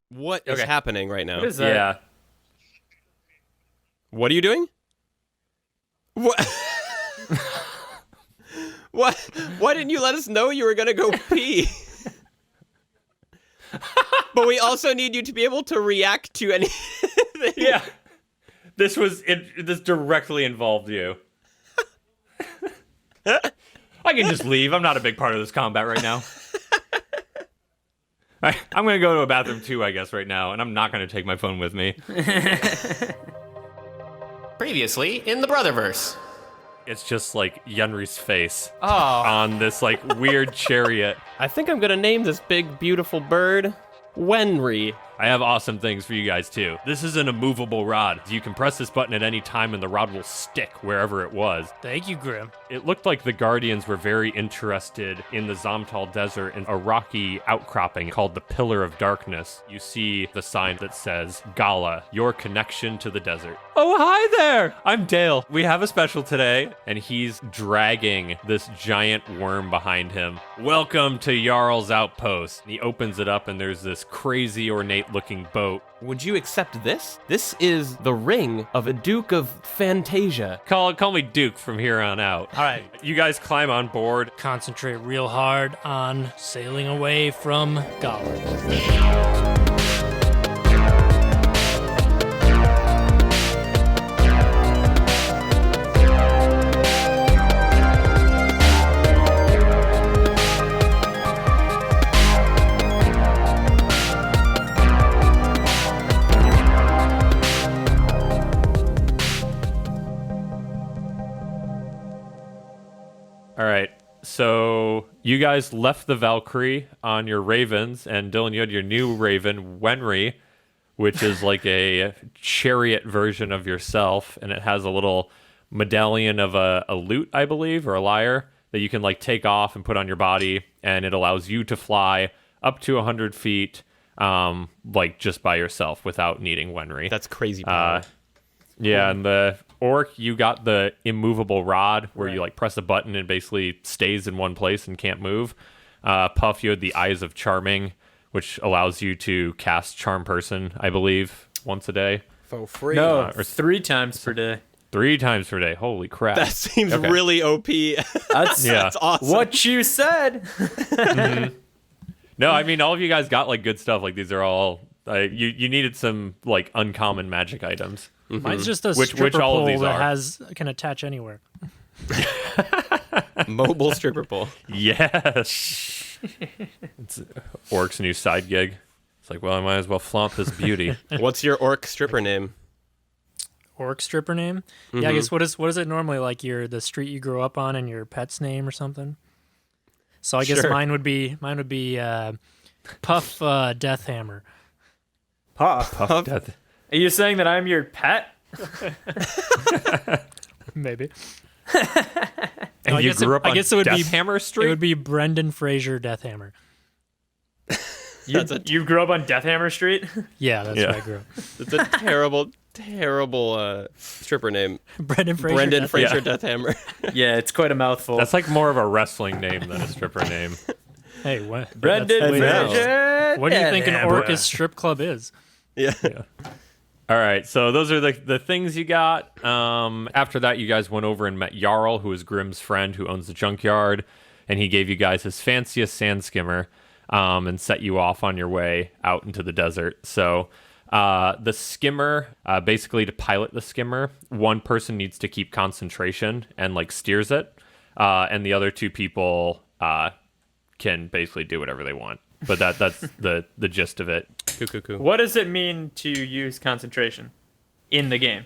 What is happening right now? What is that? Yeah. What are you doing? What? What? Why didn't you let us know you were gonna go pee? But we also need you to be able to react to anything. Yeah. This directly involved you. I can just leave. I'm not a big part of this combat right now. I'm going to go to a bathroom too, I guess, right now, and I'm not going to take my phone with me. Previously in the Brotherverse. It's just like Yenri's face Oh. on this like weird chariot. I think I'm gonna name this big, beautiful bird Wenry. I have awesome things for you guys too. This is an immovable rod. You can press this button at any time and the rod will stick wherever it was. Thank you, Grim. It looked like the Guardians were very interested in the Zamtal desert and a rocky outcropping called the Pillar of Darkness. You see the sign that says, Gala, your connection to the desert. Oh, hi there! I'm Dale. We have a special today, and he's dragging this giant worm behind him. Welcome to Jarl's Outpost. And he opens it up, and there's this crazy ornate-looking boat. Would you accept this? This is the ring of a Duke of Fantasia. Call me Duke from here on out. All right. You guys climb on board. Concentrate real hard on sailing away from goblins. All right. So you guys left the Valkyrie on your ravens, and Dylan, you had your new raven, Wenry, which is like a chariot version of yourself, and it has a little medallion of a lute, I believe, or a lyre that you can like take off and put on your body, and it allows you to fly up to 100 feet, like just by yourself without needing Wenry. That's crazy power. Yeah, and the orc, you got the immovable rod where you like press a button and basically stays in one place and can't move. Puff, you had the Eyes of Charming, which allows you to cast Charm Person, I believe, once a day. For free. No, or 3 times per day. 3 times per day. Holy crap. That seems Okay. really OP. That's Yeah. awesome. what you said. No, I mean, all of you guys got like good stuff. Like these are all, you needed some like uncommon magic items. Mine's just a Which stripper all of pole these that are. can attach anywhere. Mobile stripper pole. Yes. It's Orc's new side gig. It's like, well, I might as well flaunt this beauty. What's your orc stripper name? Orc stripper name? Yeah, I guess what is it normally, like the street you grew up on and your pet's name or something? So I guess Sure. mine would be Puff Deathhammer. Puff. Puff death. Are you saying that I'm your pet? Maybe. And I you guess grew up I on guess it would be Deathhammer Street? It would be Brendan Fraser Deathhammer. You grew up on Deathhammer Street? Yeah, that's Yeah. where I grew up. It's a terrible stripper name. Brendan Fraser. Brendan Deathhammer. Fraser Deathhammer. Yeah, it's quite a mouthful. That's like more of a wrestling name than a stripper name. Hey, what? Brendan that's- Fraser. What do you think an Deathhammer. Orcus strip club is? Yeah. All right, so those are the things you got. After that, you guys went over and met Jarl, who is Grimm's friend who owns the junkyard, and he gave you guys his fanciest sand skimmer and set you off on your way out into the desert. So the skimmer, basically to pilot the skimmer, one person needs to keep concentration and like steers it, and the other 2 people can basically do whatever they want. But that's the gist of it. Cool. What does it mean to use concentration in the game?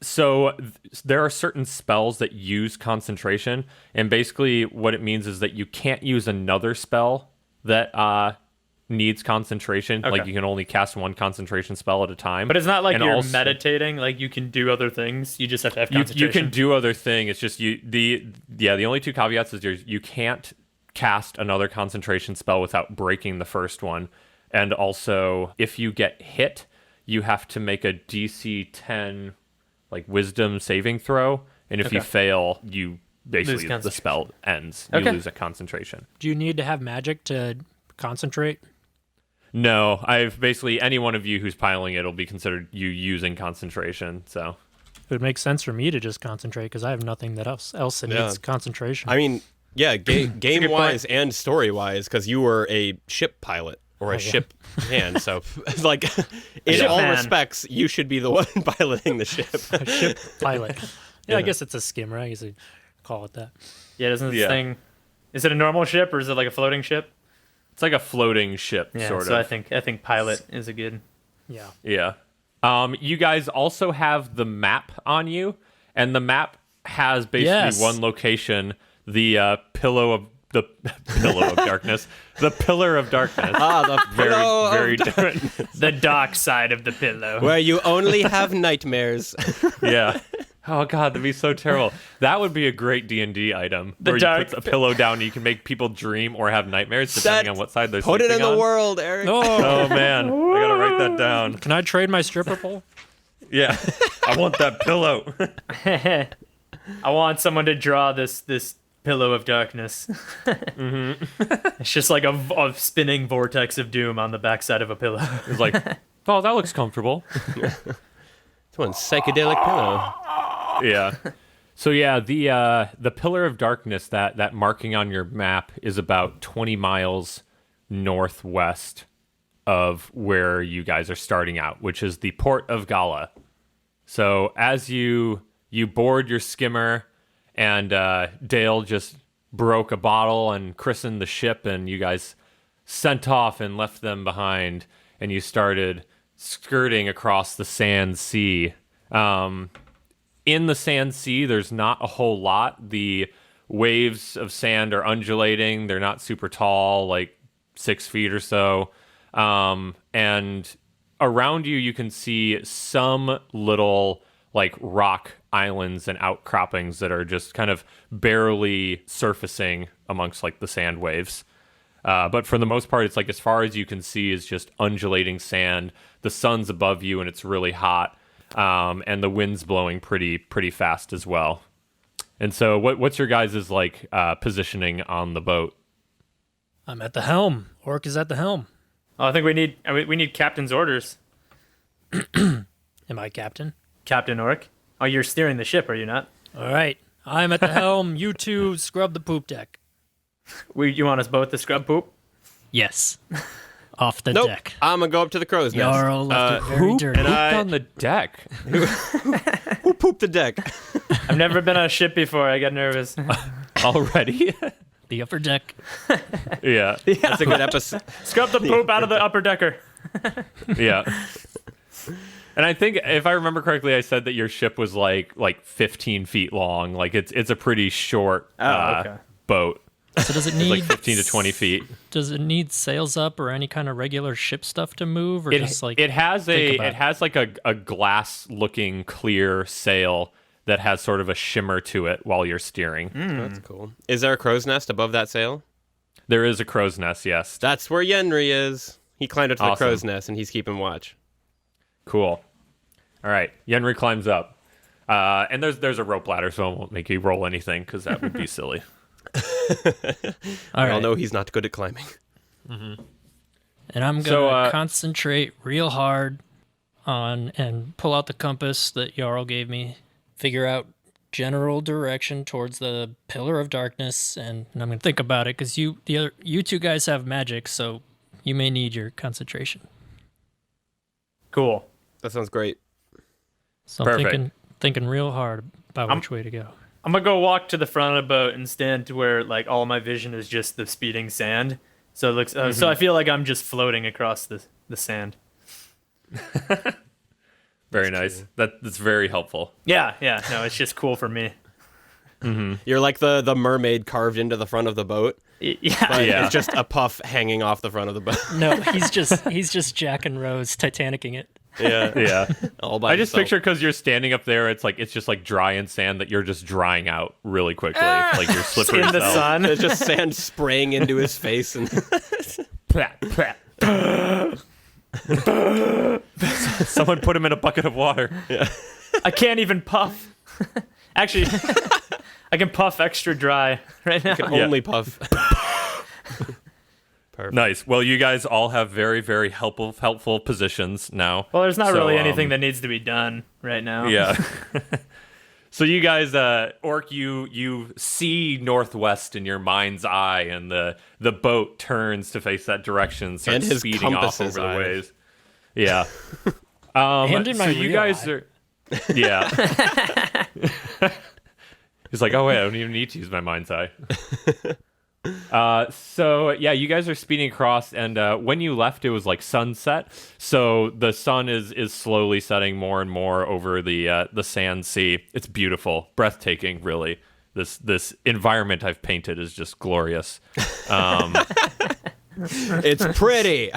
So there are certain spells that use concentration, and basically what it means is that you can't use another spell that needs concentration. Okay. Like you can only cast one concentration spell at a time. But it's not like And you're also- meditating. Like you can do other things. You just have to have you concentration. can do other thing. It's just the only 2 caveats is you can't cast another concentration spell without breaking the first one. And also, if you get hit, you have to make a DC 10 like wisdom saving throw, and if you fail, you basically the spell ends. You lose a concentration. Do you need to have magic to concentrate? No, I've basically any one of you who's piloting it will be considered you using concentration. So It would make sense for me to just concentrate because I have nothing else that needs concentration. I mean, yeah, good game-wise and story-wise, because you were a ship pilot or a ship hand, so like in Ship all man. respects, you should be the one piloting the ship. A ship pilot. Yeah, I guess it's a skimmer. I guess you call it that. Yeah, doesn't this Yeah. thing? Is it a normal ship or is it like a floating ship? it's like a floating ship, Yeah, sort so of. I think pilot is a good. Yeah. Yeah. You guys also have the map on you, and the map has basically one location, the pillow of darkness, the pillar of darkness. The Very different. The dark side of the pillow. where you only have nightmares. Yeah. Oh god, that'd be so terrible. That would be a great D&D item. The where you dark put a pillow down and you can make people dream or have nightmares depending on what side they're Put it sleeping in the on. world, Eric. Oh man, I gotta write that down. Can I trade my stripper pole? Yeah, I want that pillow. I want someone to draw this pillow of darkness. It's just like a spinning vortex of doom on the backside of a pillow. It's like, oh, that looks comfortable. This one's psychedelic pillow. Yeah. So yeah, the pillar of darkness, that marking on your map, is about 20 miles northwest of where you guys are starting out, which is the port of Gala. So as you board your skimmer, and Dale just broke a bottle and christened the ship, and you guys sent off and left them behind, and you started skirting across the sand sea. In the sand sea, there's not a whole lot. The waves of sand are undulating. They're not super tall, like 6 feet or so. And around you, you can see some little like rock islands and outcroppings that are just kind of barely surfacing amongst like the sand waves. But for the most part, it's like as far as you can see is just undulating sand. The sun's above you and it's really hot. And the wind's blowing pretty fast as well. And so what's your guys' like positioning on the boat? I'm at the helm. Orc is at the helm. Oh, I think we need captain's orders. Am I captain? Captain Orc. Oh, you're steering the ship, are you not? All right. I'm at the helm. You two scrub the poop deck. You want us both to scrub poop? Yes. Off the Nope. deck. I'm gonna go up to the crow's nest. Jarl left it very dirty. Pooped on the deck. Who pooped the deck? I've never been on a ship before. I get nervous. Already? The upper deck. Yeah. That's a good episode. Scrub the poop out of the upper decker. Yeah. And I think if I remember correctly, I said that your ship was like 15 feet long. Like it's a pretty short okay. boat. So does it It's need like 15 to 20 feet. Does it need sails up or any kind of regular ship stuff to move, or just like It has think about like a glass looking clear sail that has sort of a shimmer to it while you're steering. That's cool. Is there a crow's nest above that sail? There is a crow's nest, yes. That's where Yenri is. He climbed up to the Awesome. crow's nest and he's keeping watch. Cool. All right. Yenri climbs up. And there's a rope ladder, so I won't make you roll anything because that would be silly. all I all right. know he's not good at climbing. And I'm So, gonna concentrate real hard on and pull out the compass that Jarl gave me, figure out general direction towards the pillar of darkness, and I'm gonna think about it because you two guys have magic, so you may need your concentration. Cool. That sounds great. So I'm Perfect. thinking real hard about which way to go. I'm gonna go walk to the front of the boat and stand to where like all my vision is just the speeding sand. So it looks. So I feel like I'm just floating across the sand. Very nice. That's very helpful. Yeah. No, it's just cool for me. You're like the mermaid carved into the front of the boat. Yeah. But Yeah. It's just a puff hanging off the front of the boat. No, he's just Jack and Rose Titanicing it. Yeah. Yeah. All by I just himself. picture because you're standing up there, it's just like dry and sand that you're just drying out really quickly. Like you're slippery In the self. sun. There's just sand spraying into his face and Plat, plat. Someone put him in a bucket of water. I can't even puff. Actually, I can puff extra dry right now. can Yeah. only puff. Perfect. Nice. Well, you guys all have very, very helpful positions now. Well, there's not So, really anything that needs to be done right now. Yeah. So you guys, Orc, you see northwest in your mind's eye, and the boat turns to face that direction, starts And his speeding off compass's over the eye. waves. Yeah. And in my so you real guys eye. are, yeah. He's like, oh wait, I don't even need to use my mind's eye. So yeah, you guys are speeding across, and when you left, it was like sunset. So the sun is slowly setting more and more over the sand sea. It's beautiful, breathtaking, really. This environment I've painted is just glorious. It's pretty.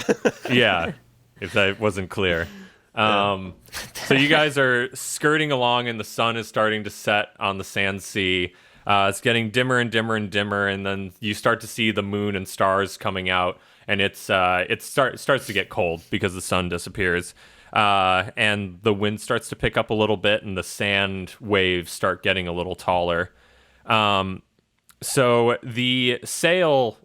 Yeah, if that wasn't clear. So you guys are skirting along, and the sun is starting to set on the sand sea. It's getting dimmer and dimmer and dimmer, and then you start to see the moon and stars coming out, and it starts to get cold because the sun disappears, and the wind starts to pick up a little bit, and the sand waves start getting a little taller. So the sail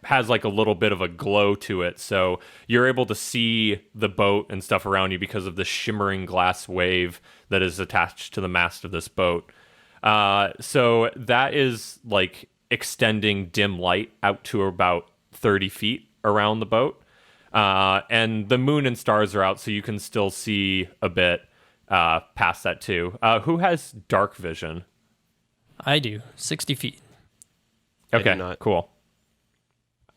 has like a little bit of a glow to it, so you're able to see the boat and stuff around you because of the shimmering glass wave that is attached to the mast of this boat. So that is like extending dim light out to about 30 feet around the boat, and the moon and stars are out, so you can still see a bit past that too. Who has dark vision? I do. 60 feet. Okay, do not. cool.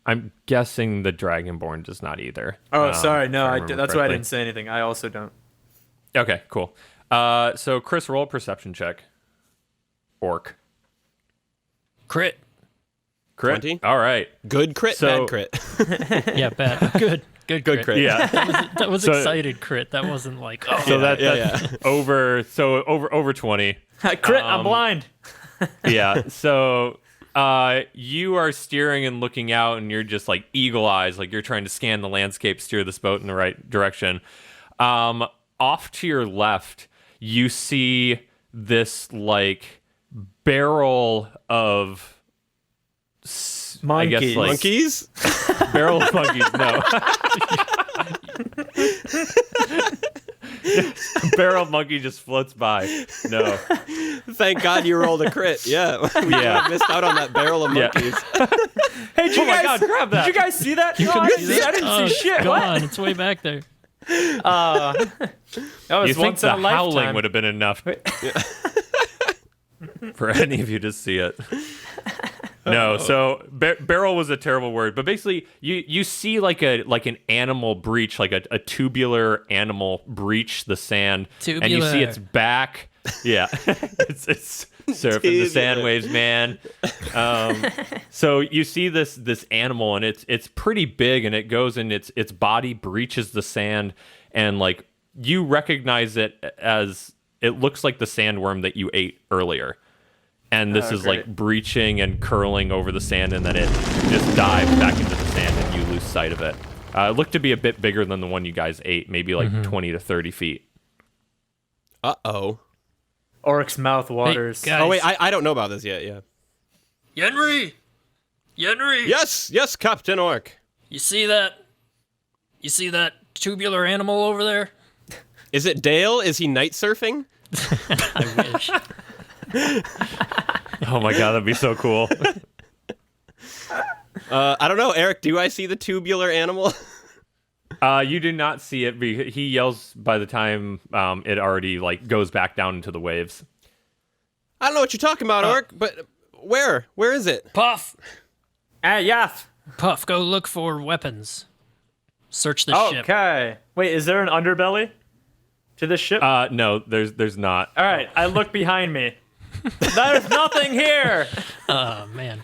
I'm guessing the Dragonborn does not either. Oh, sorry. No, if I that's remember why I correctly. didn't say anything. I also don't. Okay, cool. So Chris, roll a perception check. Orc. Crit. Crit? 20? All right. Good crit, So- bad crit. Yeah, bad. Good. Good Good crit. Yeah. That was So- excited crit. That wasn't like, oh. So that's yeah. over 20. Crit, I'm blind. Yeah. So you are steering and looking out, and you're just like eagle eyes, like you're trying to scan the landscape, steer this boat in the right direction. Off to your left, you see this like barrel of I guess Monkeys. like Monkeys? barrel of monkeys. No. Barrel of monkey just floats by. No. Thank God you rolled a crit. Yeah. We Yeah. missed out on that barrel of Yeah. monkeys. Hey, did you Oh my guys, God, grab that. Did you guys see that? No, I didn't see, I didn't Oh, see it's shit. gone. What? It's way back there. That was You think once in the a lifetime. howling would have been enough for any of you to see it? No, so barrel was a terrible word, but basically you see like an animal breach, like a tubular animal breach the sand, and you see Tubular. its back. Yeah, it's surfing the sand Tubular. waves, man. So you see this animal, and it's pretty big, and it goes and its body breaches the sand, and like you recognize it as it looks like the sandworm that you ate earlier. And this is great. like breaching and curling over the sand, and then it just dives back into the sand, and you lose sight of it. It looked to be a bit bigger than the one you guys ate, maybe like 20 to 30 feet. Uh-oh. Orc's mouth waters. guys. Oh, wait, I don't know about this yet, yeah. Yenri! Yenri! Yes, Captain Orc. You see that? You see that tubular animal over there? Is it Dale? Is he night surfing? I wish. Oh my god, that'd be so cool. I don't know, Eric, do I see the tubular animal? You do not see it. He yells by the time it already like goes back down into the waves. I don't know what you're talking about, Orc, but where? Where is it? Puff! Yes. Puff, go look for weapons. Search the ship. Okay. Wait, is there an underbelly to this ship? No, there's not. All right, I look behind me. There's nothing here. Oh, man.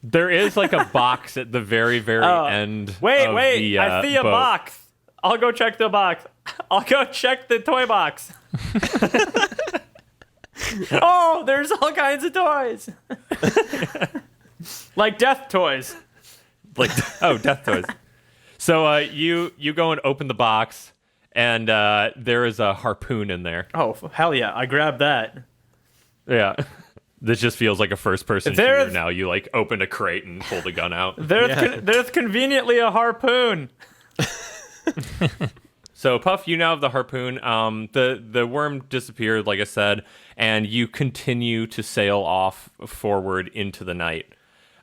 There is like a box at the very end. Wait, of wait. the, I see a boat. box. I'll go check the box. I'll go check the toy box. Oh, there's all kinds of toys. Like death toys. Like death toys. So you go and open the box, and there is a harpoon in there. Oh, hell yeah. I grabbed that. Yeah. This just feels like a first-person There shooter is- now. You like opened a crate and pulled a gun out. There's conveniently a harpoon. So Puff, you now have the harpoon. The worm disappeared, like I said, and you continue to sail off forward into the night.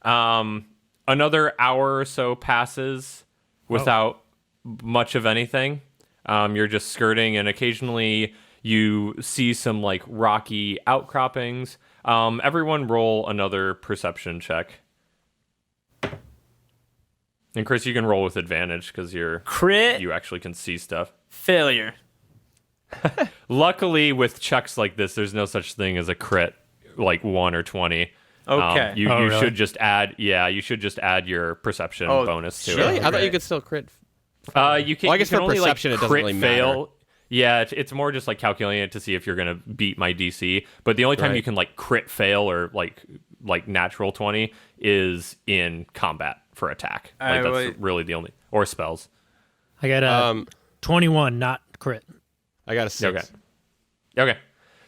Another hour or so passes without much of anything. You're just skirting, and occasionally you see some like rocky outcroppings. Everyone roll another perception check. And Chris, you can roll with advantage because Crit you actually can see stuff. failure. Luckily, with checks like this, there's no such thing as a crit, like 1 or 20. Okay. You really? should just add. Yeah, you should just add your perception bonus to Really? it. I thought you could still crit. You can. Well, I guess you can for only, perception, like, it doesn't crit really fail. matter. Yeah, it's more just like calculating it to see if you're gonna beat my DC. But the only time Right. you can like crit fail or like natural 20 is in combat for attack. Like that's really the only, or spells. I got a 21, not crit. I got a 6. Okay.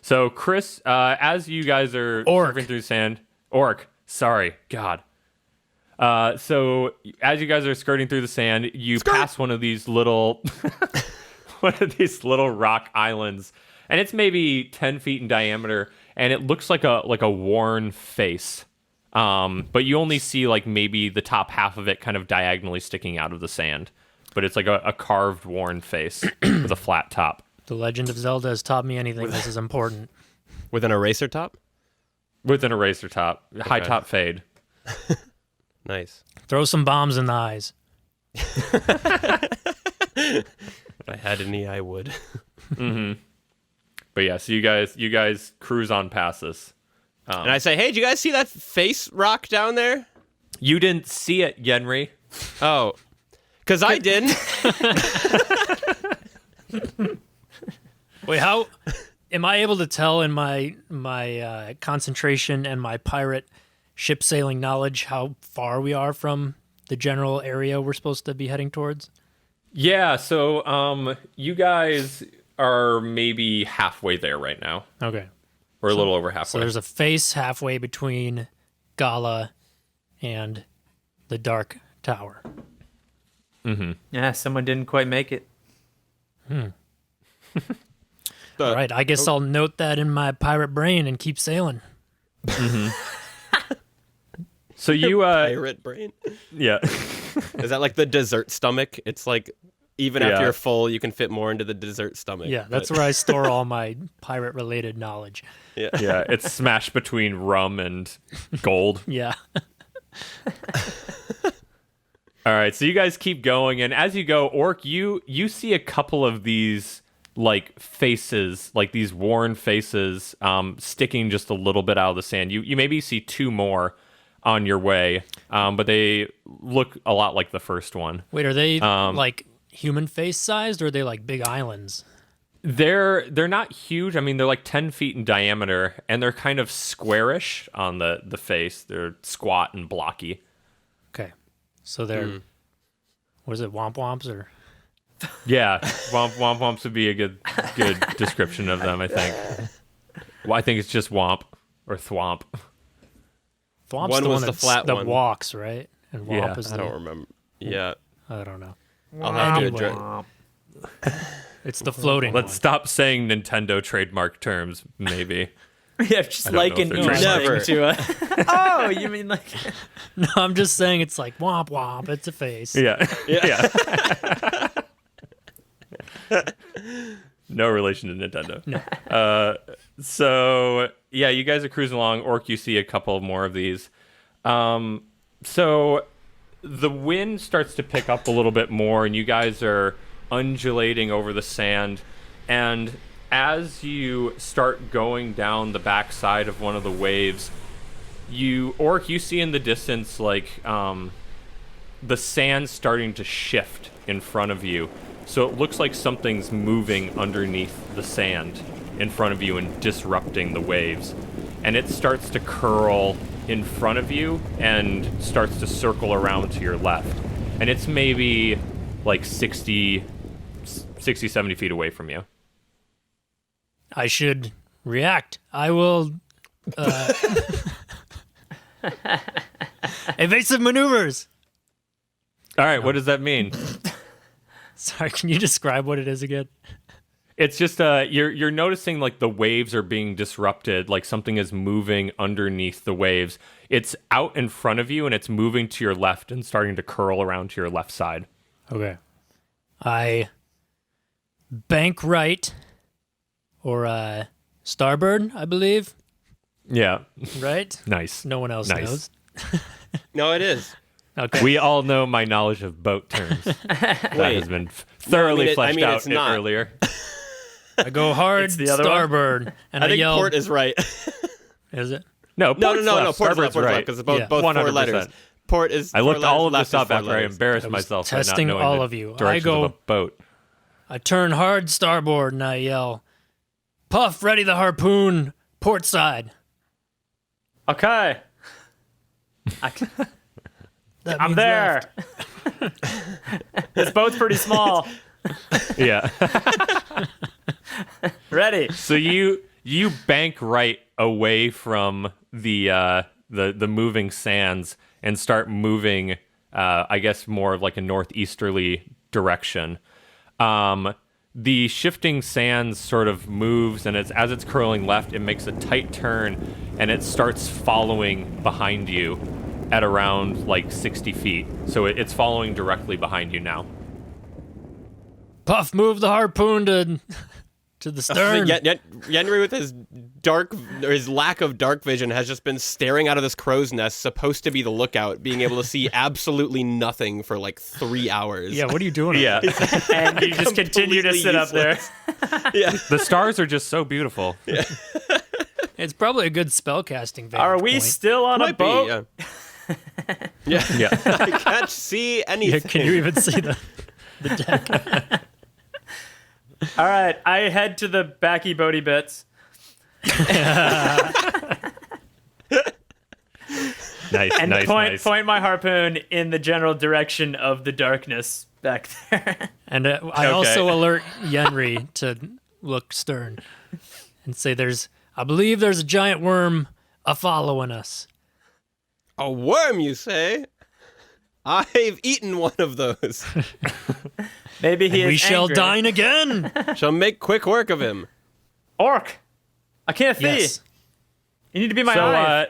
So Chris, as you guys are Orc. surfing through sand, sorry, God. So as you guys are skirting through the sand, you pass one of these little, one of these little rock islands, and it's maybe 10 feet in diameter, and it looks like a worn face. But you only see like maybe the top half of it kind of diagonally sticking out of the sand. But it's like a carved, worn face with a flat top. The Legend of Zelda has taught me anything. This is important. With an eraser top? With an eraser top. High top fade. Nice. Throw some bombs in the eyes. If I had any, I would. But yeah, so you guys cruise on past this. And I say, hey, did you guys see that face rock down there? You didn't see it, Yenri. Oh, because I didn't. Wait, how am I able to tell in my concentration and my pirate ship sailing knowledge how far we are from the general area we're supposed to be heading towards? Yeah, so you guys are maybe halfway there right now. Okay. We're a little over So halfway. there's a face halfway between Gala and the Dark Tower. Yeah, someone didn't quite make it. All right, I guess I'll note that in my pirate brain and keep sailing. So you Pirate brain. yeah. Is that like the dessert stomach? It's like even after Yeah. you're full, you can fit more into the dessert stomach. Yeah, that's but- where I store all my pirate-related knowledge. Yeah. Yeah, it's smashed between rum and gold. Yeah. All right, so you guys keep going, and as you go, Orc, you see a couple of these like faces, like these worn faces, sticking just a little bit out of the sand. You maybe see 2 more on your way, but they look a lot like the first one. Wait, are they like human face sized or are they like big islands? They're not huge. I mean, they're like 10 feet in diameter, and they're kind of squarish on the face. They're squat and blocky. Okay. So they're, what is it, womp womps or? Yeah, womps would be a good description of them, I think. Well, I think it's just womp or thwomp. Thwomp's One the was one the that's, flat that one. walks, right? And womp Yeah, is I the, don't remember. Yeah. I don't know. I'll have to Anyway. address. It's the floating Let's one. stop saying Nintendo trademark terms, maybe. Yeah, just don't know like if an they're never. to a. Oh, you mean like? No, I'm just saying it's like womp womp. It's a face. Yeah. Yeah. No relation to Nintendo. No. So, yeah, you guys are cruising along. Orc, you see a couple more of these. So the wind starts to pick up a little bit more, and you guys are undulating over the sand. And as you start going down the backside of one of the waves, Orc, you see in the distance, like, the sand starting to shift in front of you. So it looks like something's moving underneath the sand in front of you and disrupting the waves. And it starts to curl in front of you and starts to circle around to your left. And it's maybe like 60, 70 feet away from you. I should react. I will Evasive maneuvers. All right, what does that mean? Sorry, can you describe what it is again? It's just you're noticing like the waves are being disrupted, like something is moving underneath the waves. It's out in front of you and it's moving to your left and starting to curl around to your left side. Okay. I bank right or starboard, I believe. Yeah. Right? Nice. No one else knows. No, it is. Okay. We all know my knowledge of boat terms. That has been thoroughly fleshed out it's not. earlier. I go hard It's the other one? starboard, and I I, think yell. port is right. Is it? No, No, port's Port is starboard's left right. because it's both Yeah. 4 100%. letters. Port is. I looked 4 all of left this up is 4 after I letters. embarrassed I was myself by not testing knowing all the of you. I directions go- of a boat. I turn hard starboard, and I yell, "Puff, ready the harpoon, port side." Okay. That I'm means there. left. This boat's pretty small. Yeah. Ready. So you bank right away from the moving sands and start moving, I guess more of like a northeasterly direction. The shifting sands sort of moves, and as it's curling left, it makes a tight turn, and it starts following behind you at around like 60 feet. So it's following directly behind you now. Puff, move the harpoon to the stern. Yenri, with his lack of dark vision, has just been staring out of this crow's nest, supposed to be the lookout, being able to see absolutely nothing for like 3 hours. Yeah, what are you doing? Yeah. And you just continue to Completely sit up there. Yeah. The stars are just so beautiful. It's probably a good spellcasting vantage Are we point. still on a Might be, boat? yeah. Yeah. I can't see anything. Yeah, can you even see the deck? All right, I head to the backy boaty bits. Nice, And nice, nice. point my harpoon in the general direction of the darkness back there. And I also alert Yenri to look stern and say, I believe there's a giant worm a-following us. A worm, you say? I've eaten one of those. Maybe he is We shall angry. dine again. Shall make quick work of him. Orc, I can't see. Yes. You need to be my So eye.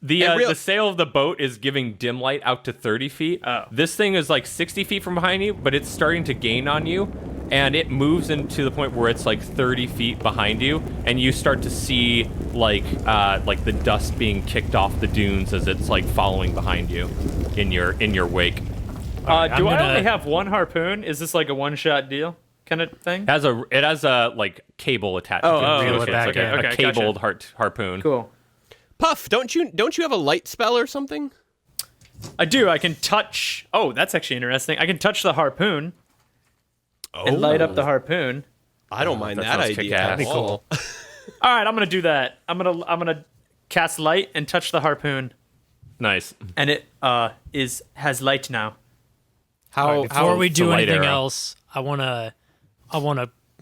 the sail of the boat is giving dim light out to 30 feet. Oh. This thing is like 60 feet from behind you, but it's starting to gain on you, and it moves into the point where it's like 30 feet behind you, and you start to see like the dust being kicked off the dunes as it's like following behind you in your wake. Do I'm I gonna- only have one harpoon? Is this like a one-shot deal kind of thing? It has a like cable attached Oh, to oh, it. reel So it it's back like in. a Okay, cabled gotcha. harpoon. Cool. Puff, don't you have a light spell or something? I do. I can touch. Oh, that's actually interesting. I can touch the harpoon and light up the harpoon. I don't mind that that sounds idea. kick-ass. at That'd be all. All right, I'm gonna do that. I'm gonna cast light and touch the harpoon, Nice. and it has light now. How Before we it's do a light anything arrow. else, I wanna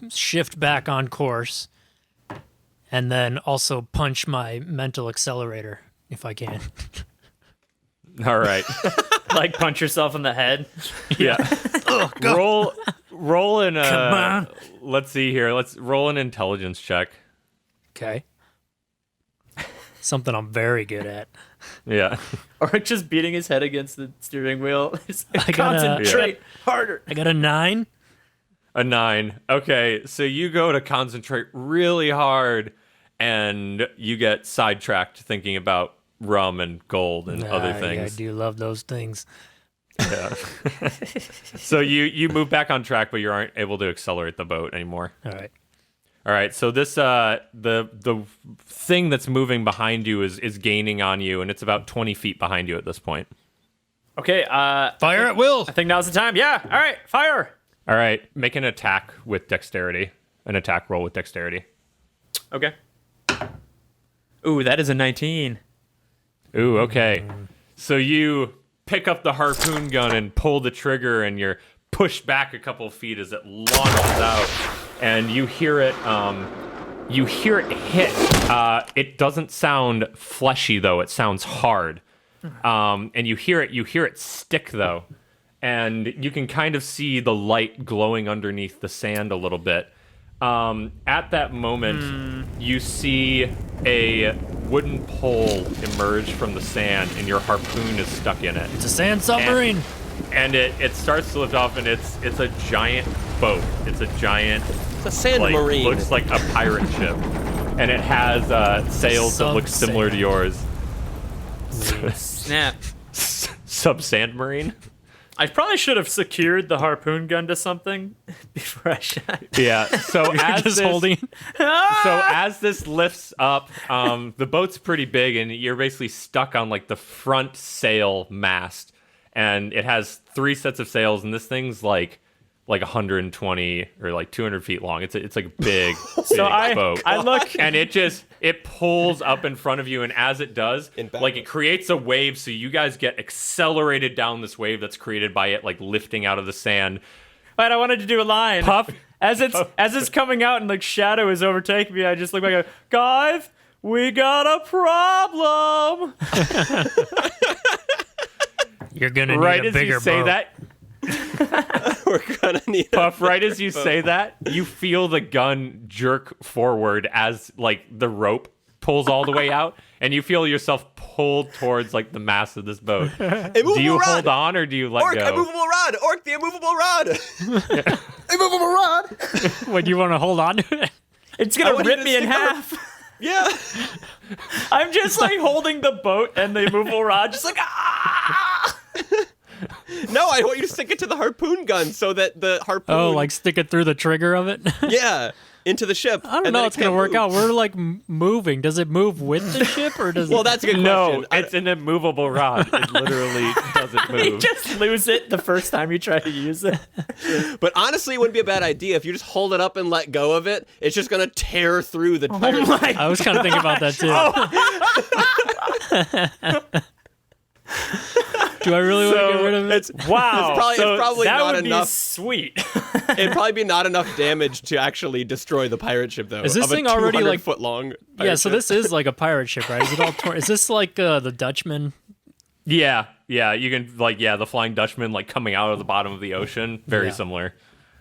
shift back on course, and then also punch my mental accelerator if I can. All right. Like punch yourself in the head. Yeah. Roll in Come on. Let's see here. Let's roll an intelligence check. Okay. Something I'm very good at. Yeah. Or just beating his head against the steering wheel. Just I gotta- concentrate harder. I got a 9. A 9. Okay, so you go to concentrate really hard and you get sidetracked thinking about rum and gold and other Yeah, I things. do love those things. Yeah. So you move back on track, but you aren't able to accelerate the boat anymore. All right. All right, so this the thing that's moving behind you is gaining on you, and it's about 20 feet behind you at this point. Okay. Fire at will. I think now's the time. Yeah. All right. Fire. All right, make an attack with dexterity. An attack roll with dexterity. Okay. Ooh, that is a 19. Ooh, okay. So you pick up the harpoon gun and pull the trigger, and you're pushed back a couple of feet as it launches out, and you hear it You hear it hit. It doesn't sound fleshy though. It sounds hard. And you hear it stick though. And you can kind of see the light glowing underneath the sand a little bit. At that moment, you see a wooden pole emerge from the sand, and your harpoon is stuck in it. It's a sand submarine. And it starts to lift off, and it's a giant boat. It's a giant, It's a sand marine. looks like a pirate ship, and it has sails that look similar to yours. Snap. Sub sand marine. I probably should have secured the harpoon gun to something before I shot. Yeah. So as Just this, holding. so as this lifts up, the boat's pretty big, and you're basically stuck on like the front sail mast, and it has 3 sets of sails, and this thing's like 120 or like 200 feet long. It's like a big, big boat. I look And it pulls up in front of you, and as it does, like it creates a wave, so you guys get accelerated down this wave that's created by it like lifting out of the sand. But I wanted to do a line. Puff. As it's coming out and like shadow is overtaking me, I just look like guys, we got a problem. You're gonna need Right a as bigger you say boat. that, We're gonna need Puff, right as you say that, you feel the gun jerk forward as like the rope pulls all the way out, and you feel yourself pulled towards like the mast of this boat. Do you hold on or do you let Orc, go? immovable rod! Orc, the immovable rod! Immovable rod! What, do you want to hold on to it? It's gonna want you rip to me in stick half. Yeah! I'm just like holding the boat and the immovable rod, just like No, I want you to stick it to the harpoon gun so that the harpoon... Oh, like stick it through the trigger of it? Yeah, into the ship. I don't know. It's gonna work out. We're like moving. Does it move with the ship or does Well, it? that's a good No, question. it's an immovable rod. It literally doesn't you move. just lose it the first time you try to use it. But honestly, it wouldn't be a bad idea if you just hold it up and let go of it. It's just gonna tear through the pirate ship. I was kind of thinking about that too. Do I really want to get rid of it? It's Wow, it's probably that not would enough. be sweet. It'd probably be not enough damage to actually destroy the pirate ship, though. Is this of a thing already, like- 200-foot long? Yeah, so this is like a pirate ship, right? Is it all torn? Is this like the Dutchman? Yeah, you can the Flying Dutchman like coming out of the bottom of the ocean. Very Yeah. similar.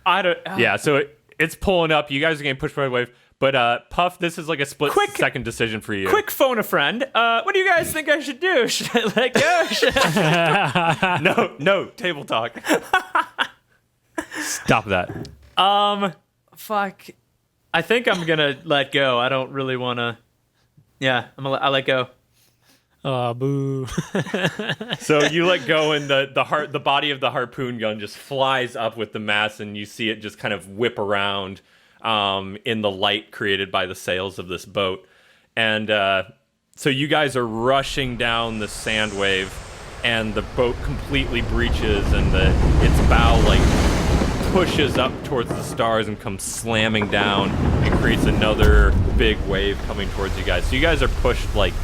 I don't. Yeah, so it's pulling up. You guys are getting pushed by the wave. But Puff, this is like a split-second decision for you. Quick phone a friend. What do you guys think I should do? Should I let go? Should I... No, table talk. Stop that. Fuck. I think I'm gonna let go. I don't really want to. Yeah, I let go. Oh, boo. So you let go, and the body of the harpoon gun just flies up with the mast, and you see it just kind of whip around in the light created by the sails of this boat. And so you guys are rushing down the sand wave, and the boat completely breaches, and its bow like pushes up towards the stars and comes slamming down and creates another big wave coming towards you guys. So you guys are pushed like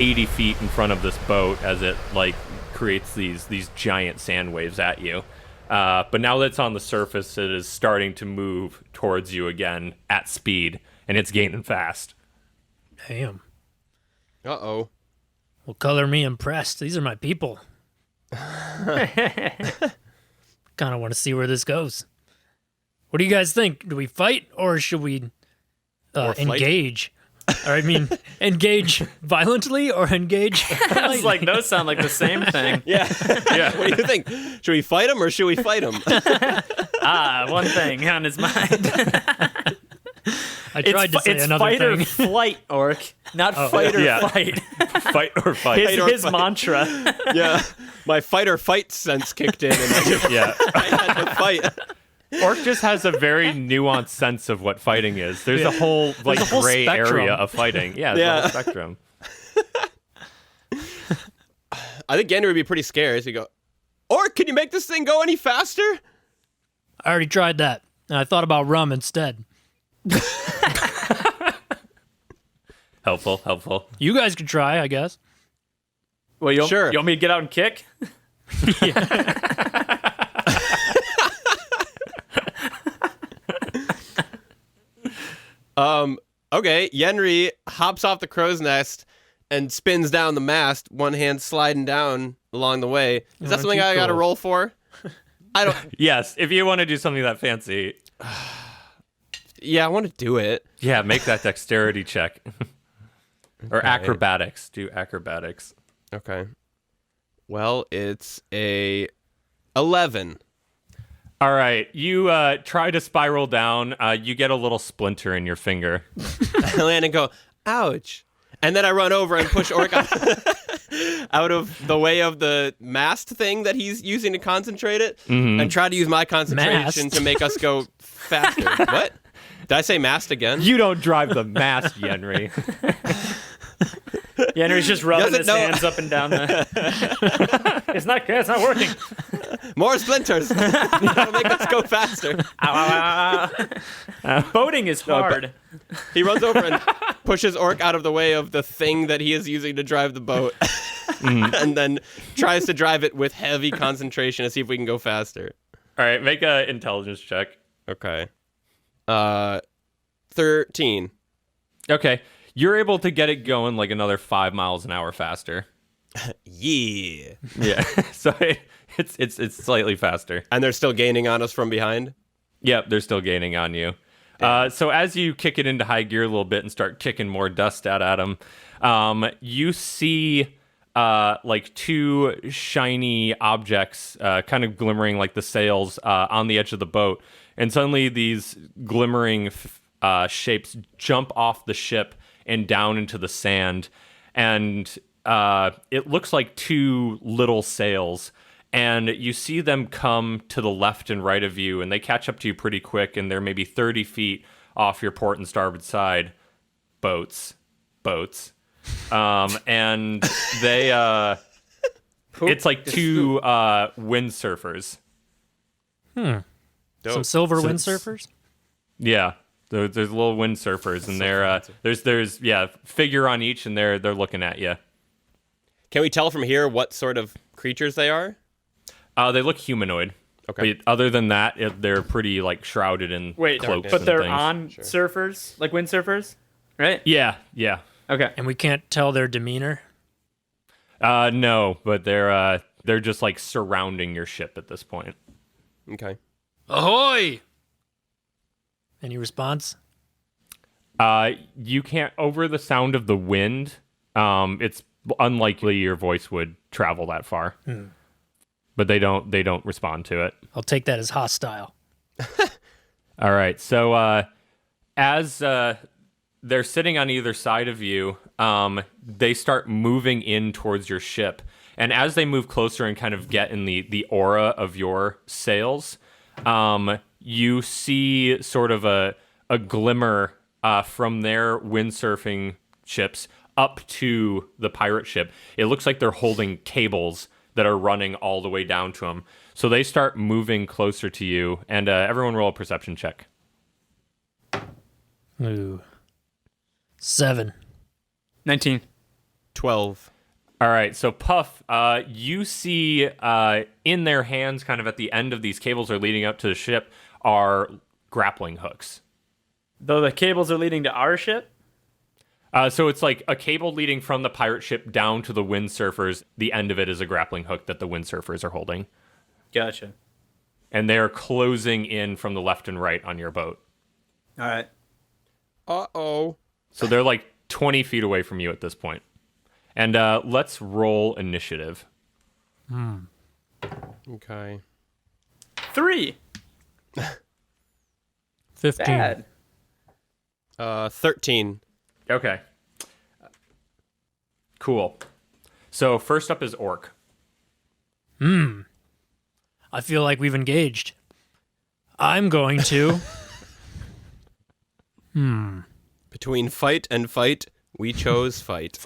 80 feet in front of this boat as it like creates these giant sand waves at you. But now that it's on the surface, it is starting to move towards you again at speed, and it's gaining fast. Damn. Uh-oh. Well, color me impressed. These are my people. Kind of want to see where this goes. What do you guys think? Do we fight or should we flight? engage? Or I mean, engage violently or engage? I was like, those sound like the same thing. Yeah. Yeah. What do you think? Should we fight him or should we fight him? One thing on his mind. I tried to say it's another fight or thing. flight, Orc, not fight or yeah. fight. Fight or fight. His mantra. Yeah. My fight or fight sense kicked in and Yeah. I had to fight. Orc just has a very nuanced sense of what fighting is. There's a whole like a whole gray spectrum. area of fighting. Yeah, there's a whole spectrum. I think Gander would be pretty scared. So you go, Orc, can you make this thing go any faster? I already tried that. And I thought about rum instead. Helpful. You guys could try, I guess. Well, you Sure. want me to get out and kick? Okay, Yenri hops off the crow's nest and spins down the mast, one hand sliding down along the way. Is that something I got to roll for? I don't. Yes, if you want to do something that fancy. Yeah, I want to do it. Yeah, make that dexterity check. Or acrobatics. Do acrobatics. Okay. Well, it's a 11. All right, you try to spiral down. You get a little splinter in your finger. I land and go, ouch. And then I run over and push Orc out of the way of the mast thing that he's using to concentrate it, and try to use my concentration to make us go faster. What? Did I say mast again? You don't drive the mast, Yenri. Yenri's just rubbing his hands up and down the... It's not working. More splinters. That'll make us go faster. Boating is hard. He runs over and pushes Orc out of the way of the thing that he is using to drive the boat, and then tries to drive it with heavy concentration to see if we can go faster. All right, make an intelligence check. Okay. 13. Okay, you're able to get it going like another 5 miles an hour faster. Yeah. Yeah, so it's slightly faster. And they're still gaining on us from behind? Yep, they're still gaining on you. So as you kick it into high gear a little bit and start kicking more dust out at them, you see like two shiny objects kind of glimmering like the sails on the edge of the boat. And suddenly these glimmering shapes jump off the ship and down into the sand. And it looks like two little sails. And you see them come to the left and right of you, and they catch up to you pretty quick, and they're maybe 30 feet off your port and starboard side. Boats. And they, it's like two windsurfers. Some silver windsurfers? Yeah. There's little windsurfers, and they're, there's figure on each, and they're looking at you. Can we tell from here what sort of creatures they are? They look humanoid. Okay. But other than that, they're pretty like shrouded in cloaks. But they're and things. on surfers, like windsurfers, right? Yeah. Okay. And we can't tell their demeanor? No, but they're just like surrounding your ship at this point. Okay. Ahoy! Any response? You can't, over the sound of the wind, it's unlikely your voice would travel that far. But they don't respond to it. I'll take that as hostile. All right. So as they're sitting on either side of you, they start moving in towards your ship. And as they move closer and kind of get in the aura of your sails, you see sort of a glimmer from their windsurfing ships up to the pirate ship. It looks like they're holding cables that are running all the way down to them. So they start moving closer to you, and everyone roll a perception check. Ooh. 7. 19. 12. All right, so Puff, you see in their hands, kind of at the end of these cables are leading up to the ship, are grappling hooks. Though the cables are leading to our ship? So it's like a cable leading from the pirate ship down to the windsurfers. The end of it is a grappling hook that the windsurfers are holding. Gotcha. And they're closing in from the left and right on your boat. All right. Uh-oh. So they're like 20 feet away from you at this point. And let's roll initiative. Okay. 3. 15. Bad. 13. Okay. Cool. So first up is Orc. I feel like we've engaged. I'm going to... Between fight and fight, we chose fight.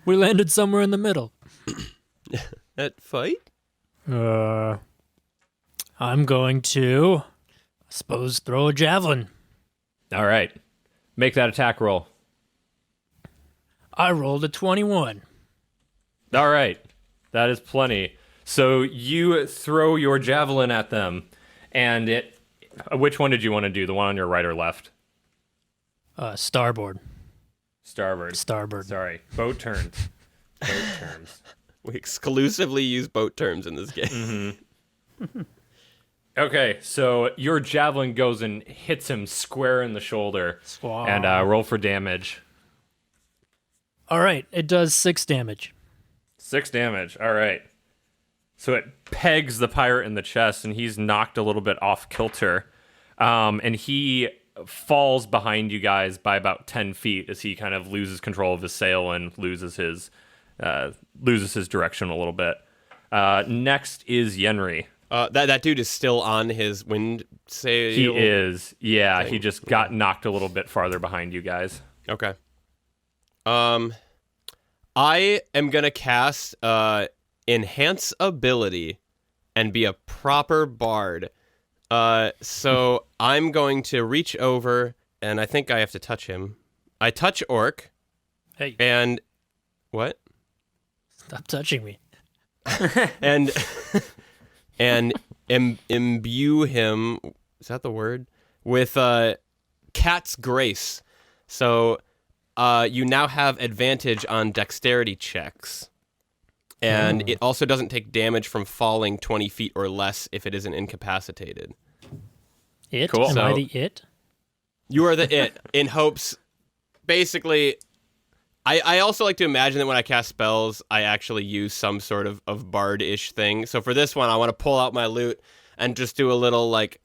We landed somewhere in the middle. At fight? I'm going to... I suppose throw a javelin. All right. Make that attack roll. I rolled a 21. All right. That is plenty. So you throw your javelin at them, and it... Which one did you want to do? The one on your right or left? Starboard. Starboard. Sorry. Boat turns. Boat terms. We exclusively use boat terms in this game. Okay, so your javelin goes and hits him square in the shoulder. And roll for damage. All right, it does 6 damage. 6 damage. All right. So it pegs the pirate in the chest, and he's knocked a little bit off kilter. And he falls behind you guys by about 10 feet as he kind of loses control of his sail and loses his direction a little bit. Next is Yenri. That dude is still on his wind sail. He is. Yeah, he just got knocked a little bit farther behind you guys. Okay. I am gonna cast enhance ability and be a proper bard. So I'm going to reach over, and I think I have to touch him. I touch Orc. Hey. And what? Stop touching me. and imbue him. Is that the word? With cat's grace. So you now have advantage on dexterity checks. And it also doesn't take damage from falling 20 feet or less if it isn't incapacitated. It? Cool. Am I the it? You are the it, in hopes. Basically, I also like to imagine that when I cast spells, I actually use some sort of bard-ish thing. So for this one, I want to pull out my lute and just do a little, like,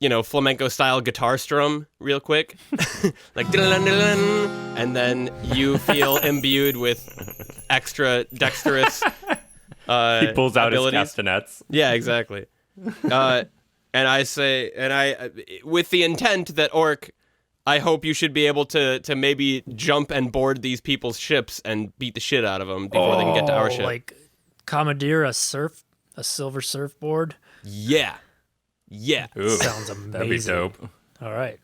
flamenco-style guitar strum real quick. Like, and then you feel imbued with extra dexterous He pulls out abilities. his castanets. Yeah, exactly. And I say, with the intent that Orc, I hope you should be able to maybe jump and board these people's ships and beat the shit out of them before they can get to our ship. Like commandeer a silver surfboard. Yeah. Ooh, Sounds amazing. that'd be dope. All right.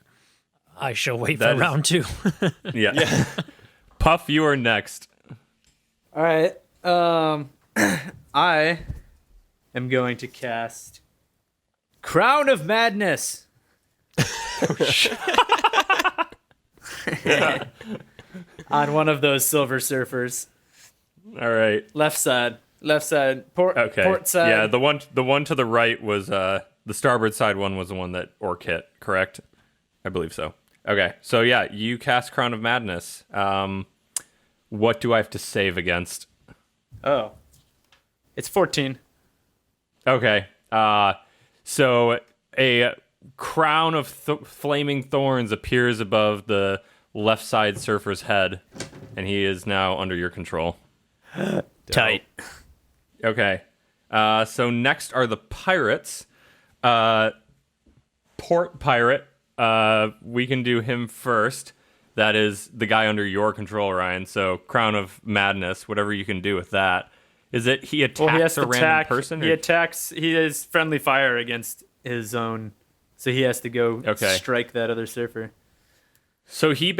I shall wait That for round 2. Yeah. Puff, you are next. All right. I am going to cast Crown of Madness. On one of those silver surfers. All right. Left side, port side. Yeah, the one to the right was the starboard side one was the one that Orc hit, correct? I believe so. Okay, so yeah, you cast Crown of Madness. What do I have to save against? Oh, it's 14. Okay, so a crown of flaming thorns appears above the left side surfer's head, and he is now under your control. Tight. Okay, so next are the pirates. Port pirate. We can do him first. That is the guy under your control, Ryan. So Crown of Madness, whatever you can do with that. Is it he attacks a random person? He attacks. He is friendly fire against his own, so he has to go strike that other surfer. So he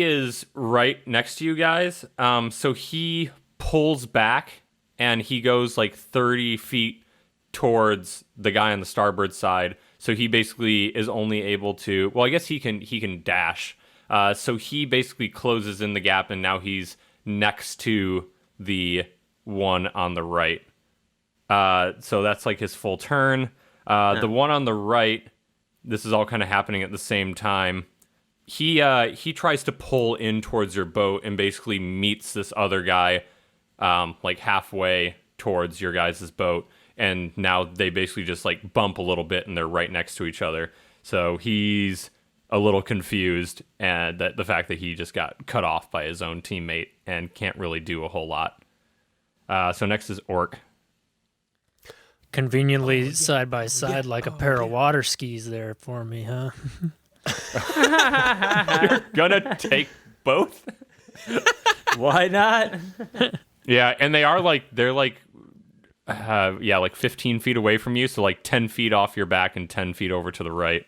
is right next to you guys. So he pulls back and he goes like 30 feet towards the guy on the starboard side. So he basically is only able to. Well, I guess he can dash. So he basically closes in the gap, and now he's next to the one on the right. So that's like his full turn. The one on the right, this is all kind of happening at the same time. He tries to pull in towards your boat and basically meets this other guy like halfway towards your guys' boat. And now they basically just like bump a little bit and they're right next to each other. So he's a little confused and that the fact that he just got cut off by his own teammate and can't really do a whole lot. So next is Orc. Conveniently side by side like a pair of water skis there for me, huh? You're gonna take both? Why not? Yeah, and they're like 15 feet away from you, so like 10 feet off your back and 10 feet over to the right.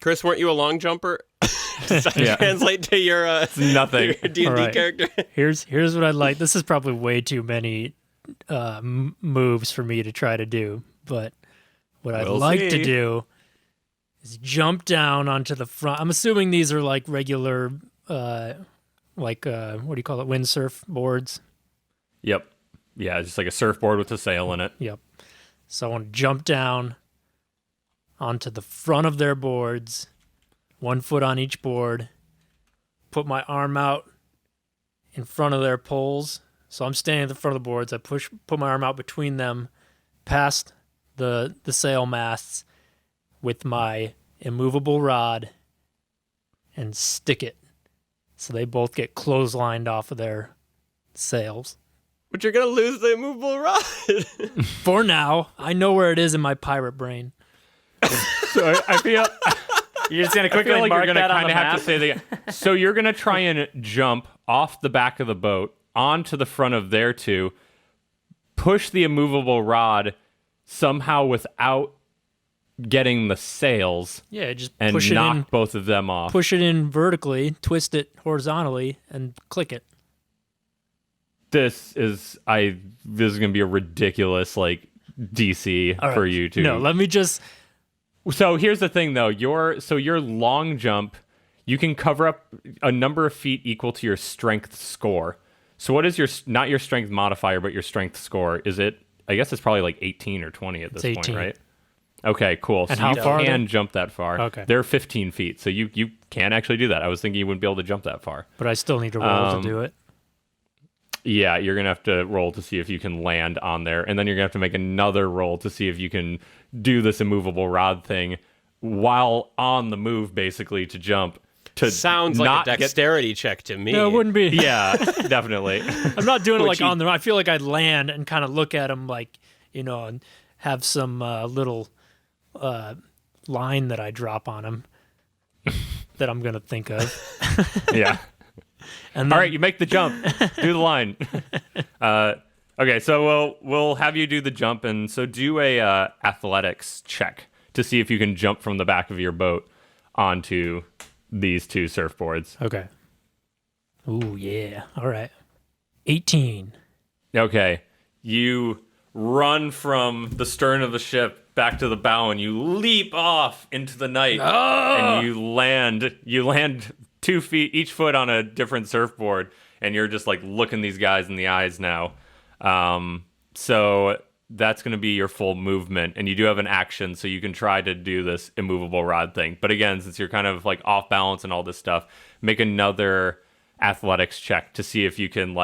Chris, weren't you a long jumper? Does that translate to your nothing. Your D&D All right. character? Here's what I'd like. This is probably way too many moves for me to try to do, but what I'd We'll like see. to do is jump down onto the front. I'm assuming these are like regular, what do you call it, windsurf boards? Yep. Yeah, just like a surfboard with a sail in it. Yep. So I want to jump down onto the front of their boards, 1 foot on each board, put my arm out in front of their poles. So I'm standing at the front of the boards. I put my arm out between them, past the sail masts with my immovable rod and stick it. So they both get clotheslined off of their sails. But you're going to lose the immovable rod. For now, I know where it is in my pirate brain. So I feel You're just gonna quickly like mark you're gonna that on kind the of have map. to say that. So you're gonna try and jump off the back of the boat onto the front of their two, push the immovable rod somehow without getting the sails, Yeah, just and push it knock in, both of them off. push it in vertically, twist it horizontally, and click it. This is gonna be a ridiculous DC All for right. you two. No, let me just. So here's the thing, though. Your long jump, you can cover up a number of feet equal to your strength score. So what is not your strength modifier, but your strength score? Is it? I guess it's probably like 18 or 20 at this It's point, 18. right? Okay, cool. And So how you far are can they? jump that far. Okay. They're 15 feet, so you can actually do that. I was thinking you wouldn't be able to jump that far. But I still need to roll to do it. Yeah, you're going to have to roll to see if you can land on there. And then you're going to have to make another roll to see if you can do this immovable rod thing while on the move, basically, to jump. To Sounds not like a dexterity check to me. No, it wouldn't be. Yeah, definitely. I'm not doing it Which like on the. I feel like I'd land and kind of look at them like, and have some little line that I drop on them that I'm gonna think of. Yeah. And then, All right, you make the jump. Do the line. Okay, so we'll have you do the jump, and so do a athletics check to see if you can jump from the back of your boat onto these two surfboards. Okay. Ooh, yeah. All right. 18. Okay, you run from the stern of the ship back to the bow, and you leap off into the night, and you land 2 feet, each foot on a different surfboard, and you're just like looking these guys in the eyes now. So that's going to be your full movement, and you do have an action, so you can try to do this immovable rod thing. But again, since you're kind of like off balance and all this stuff, make another athletics check to see if you can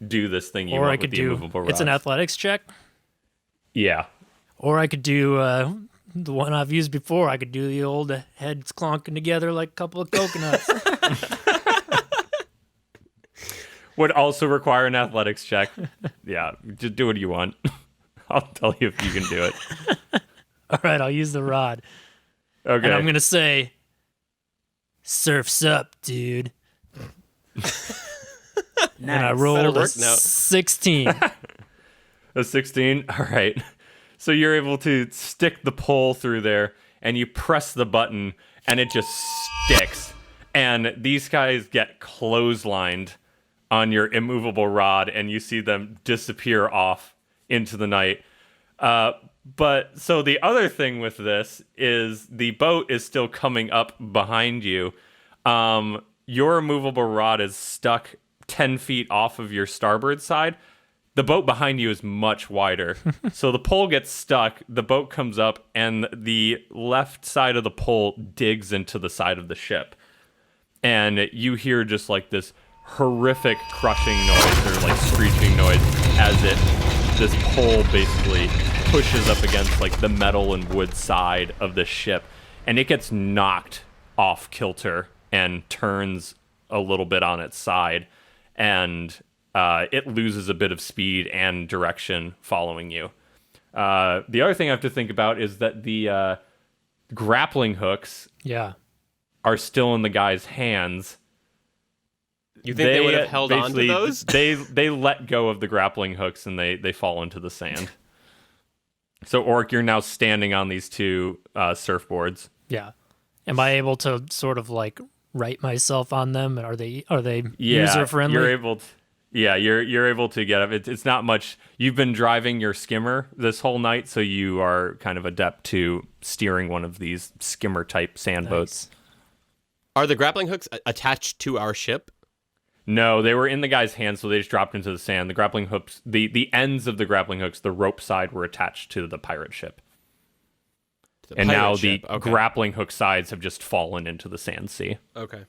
do this thing you Or want I with could the do. immovable rods. It's an athletics check. Yeah. Or I could do the one I've used before. I could do the old heads clonking together like a couple of coconuts. Would also require an athletics check. Yeah, just do what you want. I'll tell you if you can do it. All right, I'll use the rod. Okay. And I'm going to say, surf's up, dude. And I rolled Better a work now. 16. A 16? All right. So you're able to stick the pole through there, and you press the button, and it just sticks. And these guys get clotheslined on your immovable rod, and you see them disappear off into the night. But so the other thing with this is the boat is still coming up behind you. Your immovable rod is stuck 10 feet off of your starboard side. The boat behind you is much wider. So the pole gets stuck, the boat comes up, and the left side of the pole digs into the side of the ship. And you hear just this horrific crushing noise or screeching noise as this pole basically pushes up against the metal and wood side of the ship, and it gets knocked off kilter and turns a little bit on its side, and it loses a bit of speed and direction following you. The other thing I have to think about is that the grappling hooks Yeah. are still in the guy's hands. You think they would have held on to basically, those? They let go of the grappling hooks and they fall into the sand. So Orc, you're now standing on these two surfboards. Yeah. Am I able to sort of right myself on them? Are they Yeah, user friendly? You're able. Yeah, you're able to get up. It's not much. You've been driving your skimmer this whole night, so you are kind of adept to steering one of these skimmer type sand boats. Are the grappling hooks attached to our ship? No, they were in the guy's hands, so they just dropped into the sand. The grappling hooks, the ends of the grappling hooks, the rope side were attached to the pirate ship. And now the grappling hook sides have just fallen into the sand sea. Okay.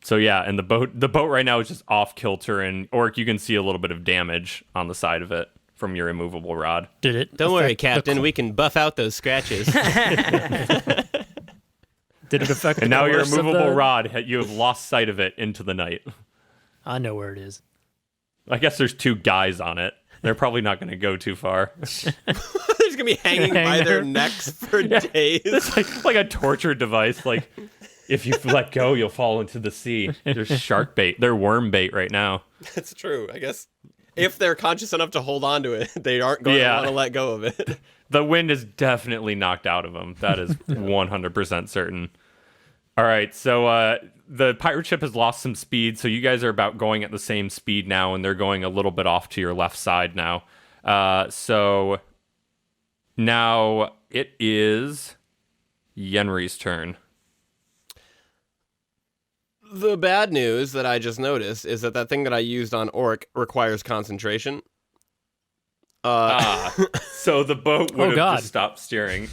So yeah, and the boat right now is just off kilter, and Orc, you can see a little bit of damage on the side of it from your immovable rod. Did it? Don't worry, Captain. We can buff out those scratches. Did it affect? And now your immovable rod, you have lost sight of it into the night. I know where it is. I guess there's 2 guys on it. They're probably not going to go too far. They're just gonna be hanging by their necks for days. It's like a torture device. Like, if you let go, you'll fall into the sea. There's shark bait. They're worm bait right now. That's true. I guess if they're conscious enough to hold on to it, they aren't going to want to let go of it. The wind is definitely knocked out of them. That is 100% certain. All right, so the pirate ship has lost some speed, so you guys are about going at the same speed now, and they're going a little bit off to your left side now. So now it is Yenri's turn. The bad news that I just noticed is that thing that I used on Orc requires concentration. So the boat would have just stopped steering.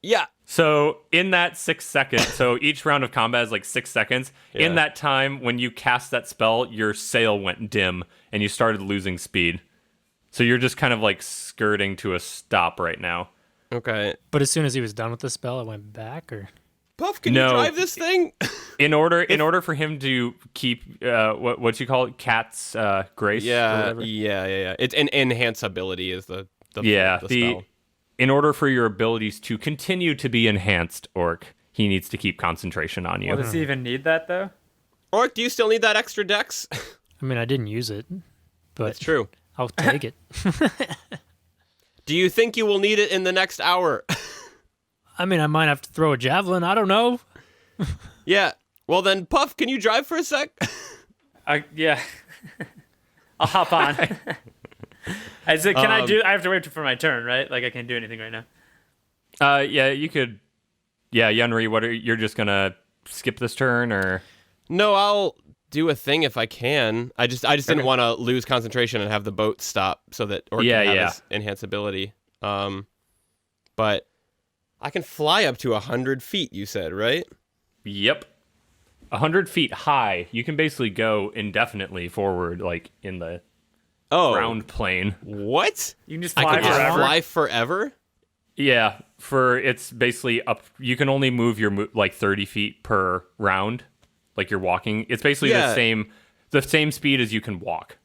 Yeah. So in that 6 seconds, so each round of combat is like 6 seconds. Yeah. In that time, when you cast that spell, your sail went dim and you started losing speed. So you're just kind of like skirting to a stop right now. Okay. But as soon as he was done with the spell, it went back, or? Puff, can you drive this thing? In order for him to keep what you call it, cat's grace. Yeah. It's an enhance ability is the spell. In order for your abilities to continue to be enhanced, Orc, he needs to keep concentration on you. Well, does he even need that though? Orc, do you still need that extra dex? I mean, I didn't use it, but That's true. I'll take it. Do you think you will need it in the next hour? I mean, I might have to throw a javelin. I don't know. Yeah. Well, then, Puff, can you drive for a sec? Yeah. I'll hop on. I said, can I do? I have to wait for my turn, right? Like I can't do anything right now. Yeah, you could. Yeah, Yenri, you're just gonna skip this turn, or? No, I'll do a thing if I can. I just didn't want to lose concentration and have the boat stop so that Orc can have his enhance ability. But I can fly up to 100 feet. You said, right? Yep. 100 feet high. You can basically go indefinitely forward, like in the ground plane. What? You can just fly forever. Just fly forever? Yeah, it's basically up. You can only move your like 30 feet per round, like you're walking. It's basically the same speed as you can walk.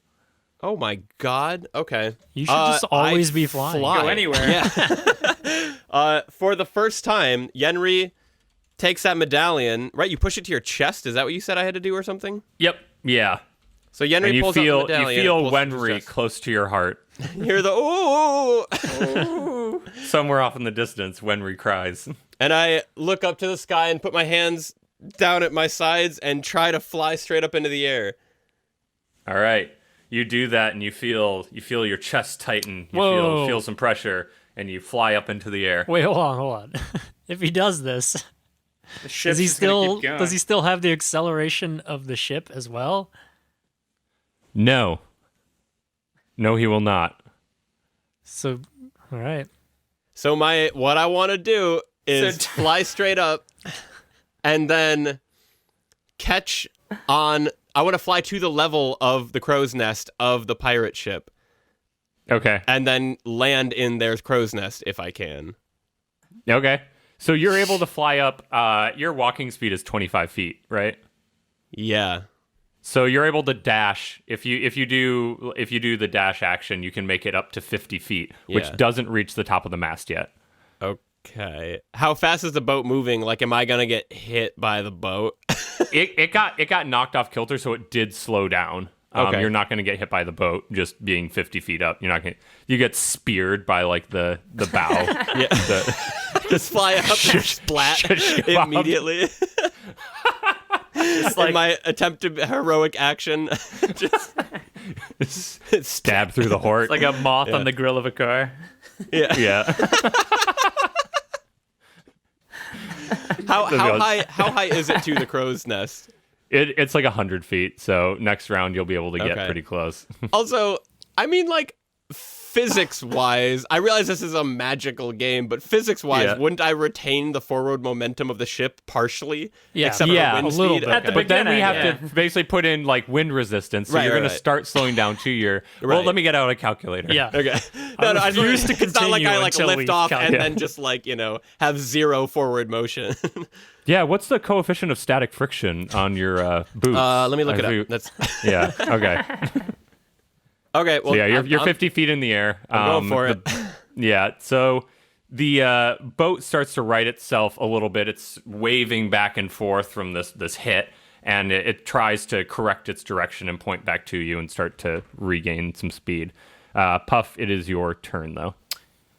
Oh my god. Okay. You should just always be flying. Go anywhere. Yeah. For the first time, Yenri takes that medallion. Right, you push it to your chest. Is that what you said I had to do or something? Yep. Yeah. So Yenri pulls out the medallion. You feel Wenri close to your heart. You hear the ooh. Somewhere off in the distance, Wenri cries. And I look up to the sky and put my hands down at my sides and try to fly straight up into the air. All right. You do that and you feel your chest tighten. You feel some pressure and you fly up into the air. Wait, hold on. If he does this, does he still have the acceleration of the ship as well? No, he will not. So, all right. So what I want to do is fly straight up and then catch on. I want to fly to the level of the crow's nest of the pirate ship. Okay. And then land in their crow's nest if I can. Okay. So you're able to fly up. Your walking speed is 25 feet, right? Yeah. So you're able to dash. If you do the dash action, you can make it up to 50 feet, which doesn't reach the top of the mast yet. Okay. How fast is the boat moving? Like, am I gonna get hit by the boat? It got knocked off kilter, so it did slow down. Okay. You're not going to get hit by the boat just being 50 feet up. You get speared by like the bow. Yeah. Just fly up and splat immediately. Just In my attempt to heroic action, just Stab through the heart. like a moth on the grill of a car. yeah. Yeah. How high is it to the crow's nest? It's like 100 feet, so next round you'll be able to get Okay. pretty close. Also, I mean, like, physics-wise, I realize this is a magical game, but physics-wise, Yeah. wouldn't I retain the forward momentum of the ship partially? Yeah. Except for Yeah, wind a little speed? bit. At the Okay. But then we have beginning, to basically put in like wind resistance, so Right, you're right, going to right. start slowing down to your. Well, Right. let me get out a calculator. Yeah. Okay. No, I refuse to it's not like I continue like until lift we off and calculate. then just like, have zero forward motion. Yeah. What's the coefficient of static friction on your boots? Let me look it I up. That's Yeah. Okay. okay. Well, So yeah, you're I'm 50 feet in the air. I'm going for it. Yeah. So the boat starts to right itself a little bit. It's waving back and forth from this hit, and it tries to correct its direction and point back to you and start to regain some speed. Puff, it is your turn though.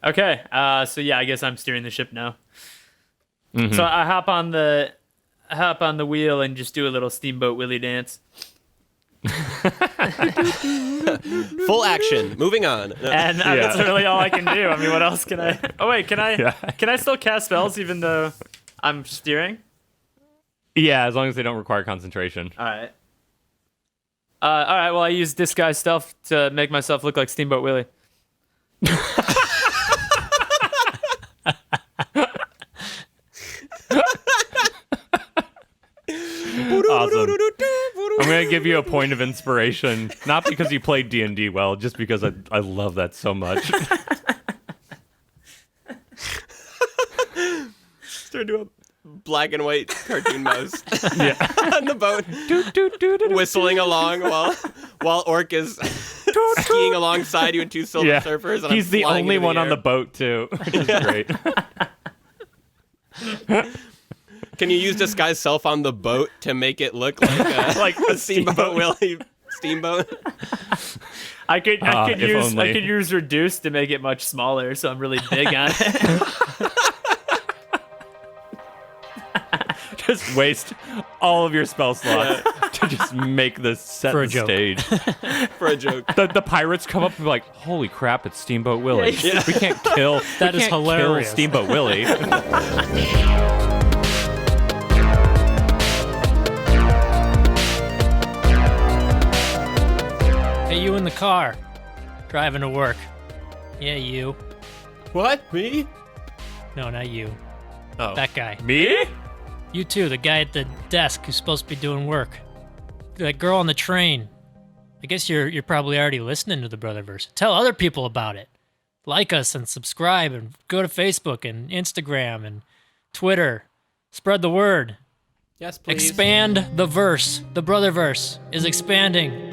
Okay, so yeah, I guess I'm steering the ship now. Mm-hmm. So I hop on the wheel and just do a little steamboat willy dance. full action. Moving on. And that's really all I can do. I mean, what else can I? Oh wait, can I? Yeah. Can I still cast spells even though I'm steering? Yeah, as long as they don't require concentration. All right. All right. Well, I use disguise stealth to make myself look like Steamboat Willie. Awesome. I'm gonna give you a point of inspiration, not because you played D&D well, just because I love that so much. Turn to a black and white cartoon mouse Yeah. on the boat, whistling along while Orc is skiing alongside you and two silver Yeah. surfers. And He's I'm the flying only into one on air. the boat too, which is great. Can you use disguise self on the boat to make it look like Like a Steamboat Willie steamboat? I could if only. use reduce to make it much smaller, so I'm really big on it. Just waste all of your spell slots to just make this set For a the joke. stage. For a joke. The pirates come up and be like, "Holy crap! It's Steamboat Willie. Yeah. We can't kill. That we is can't hilarious. Kill Steamboat Willie." Hey, you in the car, driving to work. Yeah, you. What? Me? No, not you. Oh. That guy. Me? You too, the guy at the desk who's supposed to be doing work. That girl on the train. I guess you're probably already listening to the Brotherverse. Tell other people about it. Like us and subscribe and go to Facebook and Instagram and Twitter. Spread the word. Yes, please. Expand the verse. The Brotherverse is expanding.